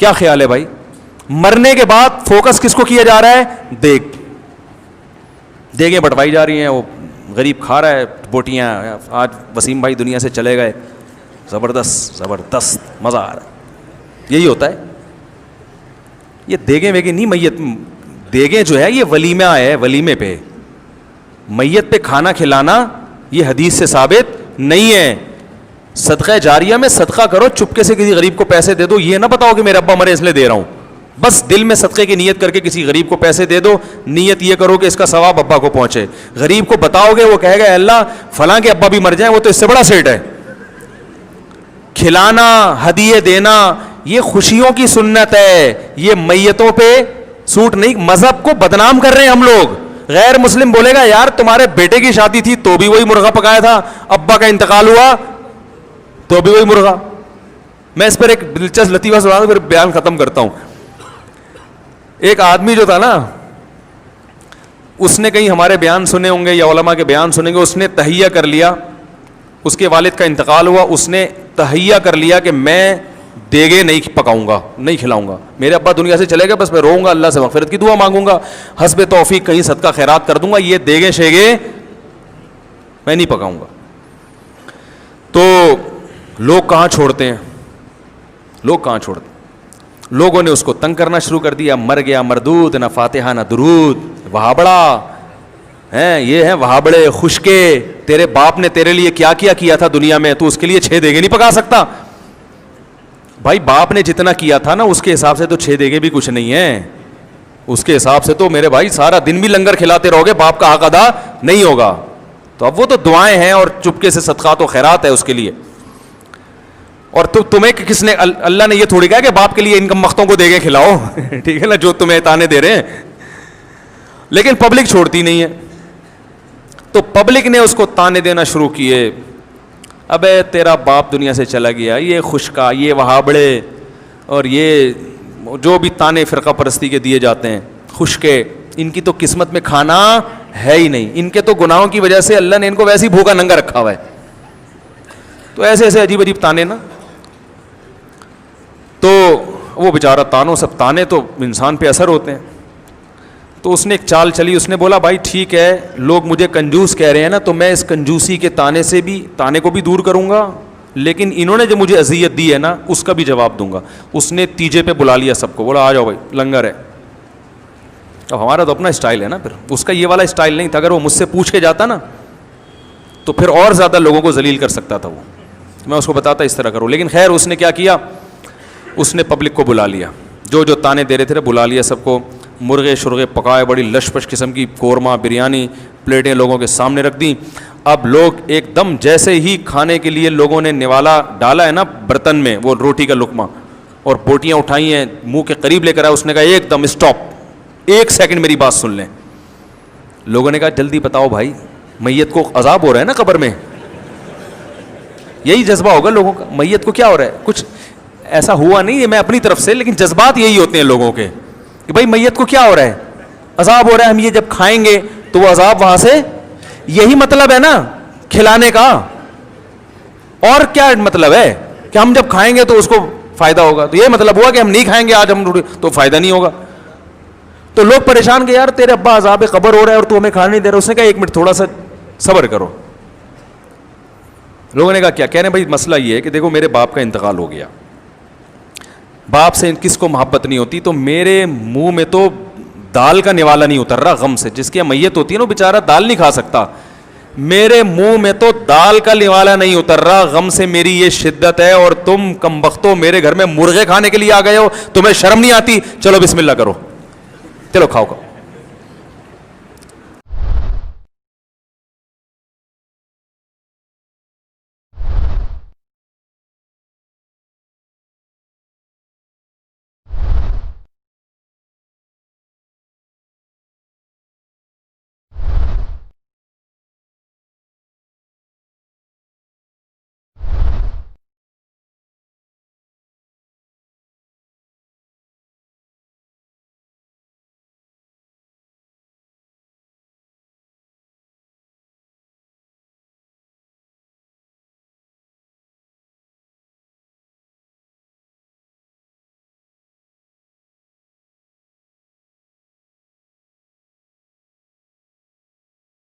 کیا خیال ہے بھائی؟ مرنے کے بعد فوکس کس کو کیا جا رہا ہے؟ دیگیں بٹوائی جا رہی ہیں, وہ غریب کھا رہا ہے بوٹیاں. آج وسیم بھائی دنیا سے چلے گئے, زبردست مزہ آ رہا ہے. یہی ہوتا ہے. یہ دیگیں ویگیں نہیں, میت دیگیں جو ہے یہ ولیمہ ہے, ولیمے پہ میت پہ کھانا کھلانا یہ حدیث سے ثابت نہیں ہے. صدقہ جاریہ میں صدقہ کرو, چپکے سے کسی غریب کو پیسے دے دو, یہ نہ بتاؤ کہ میرے ابا مرے اس لیے دے رہا ہوں. بس دل میں صدقے کی نیت کر کے کسی غریب کو پیسے دے دو, نیت یہ کرو کہ اس کا ثواب ابا کو پہنچے. غریب کو بتاؤ گے, وہ کہے گا اللہ فلاں کے ابا بھی مر جائیں, وہ تو اس سے بڑا سیٹ ہے. کھلانا, ہدیے دینا یہ خوشیوں کی سنت ہے, یہ میتوں پہ سوٹ نہیں. مذہب کو بدنام کر رہے ہیں ہم لوگ. غیر مسلم بولے گا یار تمہارے بیٹے کی شادی تھی تو بھی وہی مرغا پکایا تھا, ابا کا انتقال ہوا تو بھی وہی مرغا. میں اس پر ایک دلچسپ لطیفہ سنا دوں پھر بیان ختم کرتا ہوں. ایک آدمی جو تھا نا, اس نے کہیں ہمارے بیان سنے ہوں گے یا علماء کے بیان سنیں گے, اس نے تہیہ کر لیا, اس کے والد کا انتقال ہوا, اس نے تہیہ کر لیا کہ میں دیگے نہیں پکاؤں گا, نہیں کھلاؤں گا. میرے ابا دنیا سے چلے گئے, بس میں روؤں گا, اللہ سے مغفرت کی دعا مانگوں گا, حسب توفیق کہیں صدقہ خیرات کر دوں گا, یہ دیگے شیگے میں نہیں پکاؤں گا. تو لوگ کہاں چھوڑتے ہیں, لوگوں نے اس کو تنگ کرنا شروع کر دیا. مر گیا مردود, نہ فاتحہ نہ درود, وہابڑا ہیں, یہ ہیں وہابڑے خشکے, تیرے باپ نے تیرے لیے کیا کیا تھا دنیا میں, تو اس کے لیے 6 دیگے نہیں پکا سکتا. بھائی باپ نے جتنا کیا تھا نا اس کے حساب سے تو 6 دیگے بھی کچھ نہیں ہیں. اس کے حساب سے تو میرے بھائی سارا دن بھی لنگر کھلاتے رہو گے, باپ کا حق ادا نہیں ہوگا. تو اب وہ تو دعائیں ہیں اور چپکے سے صدقات و خیرات ہے اس کے لیے. اور تمہیں کس نے, اللہ نے یہ تھوڑی کہا کہ باپ کے لیے ان کمبختوں کو دیگے کھلاؤ, ٹھیک ہے نا, جو تمہیں تانے دے رہے ہیں. لیکن پبلک چھوڑتی نہیں ہے, تو پبلک نے اس کو تانے دینا شروع کیے. ابے تیرا باپ دنیا سے چلا گیا, یہ خشکا, یہ وہابڑے, اور یہ جو بھی تانے فرقہ پرستی کے دیے جاتے ہیں خشکے, ان کی تو قسمت میں کھانا ہے ہی نہیں. ان کے تو گناہوں کی وجہ سے اللہ نے ان کو ویسے ہی بھوکا ننگا رکھا ہوا ہے. تو ایسے عجیب تانے نا. تو وہ بیچارہ تانوں, سب تانے تو انسان پہ اثر ہوتے ہیں. تو اس نے ایک چال چلی, اس نے بولا بھائی ٹھیک ہے لوگ مجھے کنجوس کہہ رہے ہیں نا, تو میں اس کنجوسی کے تانے کو بھی دور کروں گا, لیکن انہوں نے جو مجھے اذیت دی ہے نا اس کا بھی جواب دوں گا. اس نے تیجے پہ بلا لیا سب کو, بولا آ جاؤ بھائی لنگر ہے. اب ہمارا تو اپنا اسٹائل ہے نا, پھر اس کا یہ والا اسٹائل نہیں تھا. اگر وہ مجھ سے پوچھ کے جاتا نا تو پھر اور زیادہ لوگوں کو ذلیل کر سکتا تھا وہ, میں اس کو بتاتا اس طرح کرو. لیکن خیر اس نے کیا کیا, اس نے پبلک کو بلا لیا, جو تانے دے رہے تھے بلا لیا سب کو. مرغے شرغے پکائے, بڑی لش پش قسم کی قورمہ بریانی پلیٹیں لوگوں کے سامنے رکھ دیں. اب لوگ ایک دم جیسے ہی کھانے کے لیے لوگوں نے نوالا ڈالا ہے نا برتن میں, وہ روٹی کا لقمہ اور بوٹیاں اٹھائی ہیں منہ کے قریب لے کر آئے, اس نے کہا ایک دم اسٹاپ, 1 سیکنڈ میری بات سن لیں. لوگوں نے کہا جلدی بتاؤ بھائی, میت کو عذاب ہو رہا ہے نا قبر میں. یہی جذبہ ہوگا لوگوں کا, میت کو کیا ہو رہا ہے, کچھ ایسا ہوا نہیں ہے میں اپنی طرف سے, لیکن جذبات یہی ہوتے ہیں لوگوں کے کہ بھائی میت کو کیا ہو رہا ہے, عذاب ہو رہا ہے, ہم یہ جب کھائیں گے تو وہ عذاب وہاں سے, یہی مطلب ہے نا کھلانے کا. اور کیا مطلب ہے کہ ہم جب کھائیں گے تو اس کو فائدہ ہوگا, تو یہ مطلب ہوا کہ ہم نہیں کھائیں گے آج ہم تو فائدہ نہیں ہوگا. تو لوگ پریشان کہ یار تیرے ابا عذاب قبر ہو رہا ہے اور تو ہمیں کھانے نہیں دے رہا. اس نے کہا 1 منٹ تھوڑا سا صبر کرو. لوگوں نے کہا کیا کہہ رہے ہیں بھائی, مسئلہ یہ ہے کہ دیکھو میرے باپ کا انتقال ہو گیا, باپ سے کس کو محبت نہیں ہوتی, تو میرے منہ میں تو دال کا نوالا نہیں اتر رہا غم سے. جس کی میت ہوتی ہے نا بیچارہ دال نہیں کھا سکتا, میرے منہ میں تو دال کا نوالا نہیں اتر رہا غم سے, میری یہ شدت ہے. اور تم کمبختو میرے گھر میں مرغے کھانے کے لیے آ گئے ہو, تمہیں شرم نہیں آتی, چلو بسم اللہ کرو, چلو کھاؤ.